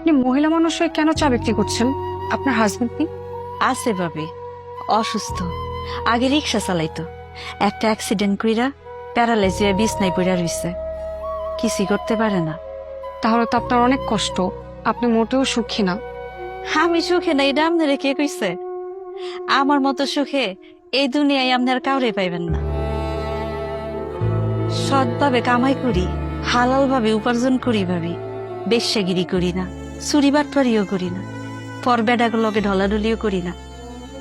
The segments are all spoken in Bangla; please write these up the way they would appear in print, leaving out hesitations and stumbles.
আপনি মহিলা মানুষ হয়ে কেন চা বিক্রি করছেন? আপনার হাজবেন্ড নেই? আছে ভাবি, অসুস্থ। আগে রিক্সা চালাইতো, একটা অ্যাক্সিডেন্ট কইরা প্যারালাইজ হয়ে বিছনায় পড়া রইছে, কিছুই করতে পারে না। তাহলে তো আপনার অনেক কষ্ট, আপনি মোটেও সুখী না। আমি সুখে না, এটা আপনারে কে কইছে? আমার মতো সুখে এই দুনিয়ায় আপনার কাউরে পাইবেন না। সৎভাবে কামাই করি, হালাল ভাবে উপার্জন করি ভাবি, বেশ্যাগিরি করি না, চুরি বাটপারিও করি না, পর বেডাগুলোকে ঢলাঢলিও করি না।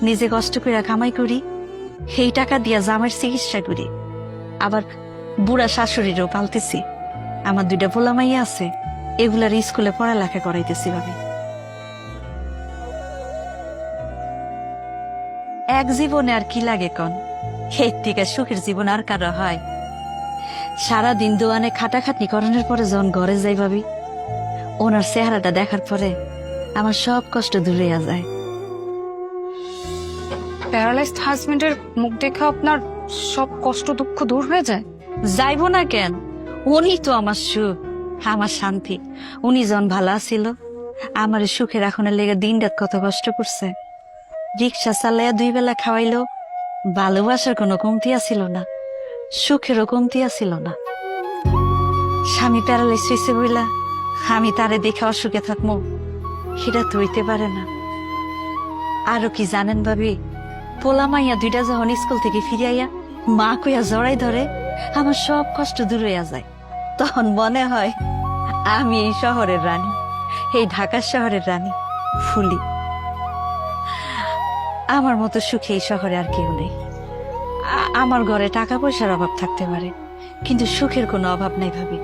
নিজে কষ্ট করে কামাই করি, সেই টাকা দিয়া জামার চিকিৎসা করি, আবার বুড়া শাশুড়িরও পালতেছি। আমার 2টা পোলা মাইয়া আছে, এগুলার স্কুলে পড়ালেখা করাইতেছি ভাবি। এক জীবনে আর কি লাগে কন? এর থেকে সুখের জীবন আর কারো হয়? সারাদিন দোয়ানে খাটাখাটনি করানোর পরে যখন ঘরে যাই ভাবি, ওনার চেহারাটা দেখার পরে আমার সব কষ্ট দূরে যায়। প্যারালাইজড হাজবেন্ডের মুখ দেখে আপনার সব কষ্ট দুঃখ দূর হয়ে যায়? যাইবো না কেন? উনি তো আমার সুখ, আমার শান্তি। উনি যখন ভালো ছিল, আমার সুখে রাখনের লেগে দিন রাত কত কষ্ট করছে। রিক্সা চালাইয়া 2 বেলা খাওয়াইলো, ভালোবাসার কোনো কমতি আছিল না, সুখেরও কমতি আছিল না। স্বামী প্যারালাইজ হয়েছে বইলা আমি তারে দেখে অসুখে থাকবো, সেটা তো হইতে পারে না। আরো কি জানেন ভাবি, পোলা মাইয়া 2টা যখন স্কুল থেকে ফিরিয়া মা কইয়া জড়াই ধরে, আমার সব কষ্ট দূর হইয়া যায়। তখন মনে হয় আমি এই শহরের রানী, এই ঢাকা শহরের রানী ফুলি। আমার মতো সুখে এই শহরে আর কেউ নেই। আমার ঘরে টাকা পয়সার অভাব থাকতে পারে, কিন্তু সুখের কোনো অভাব নাই ভাবি।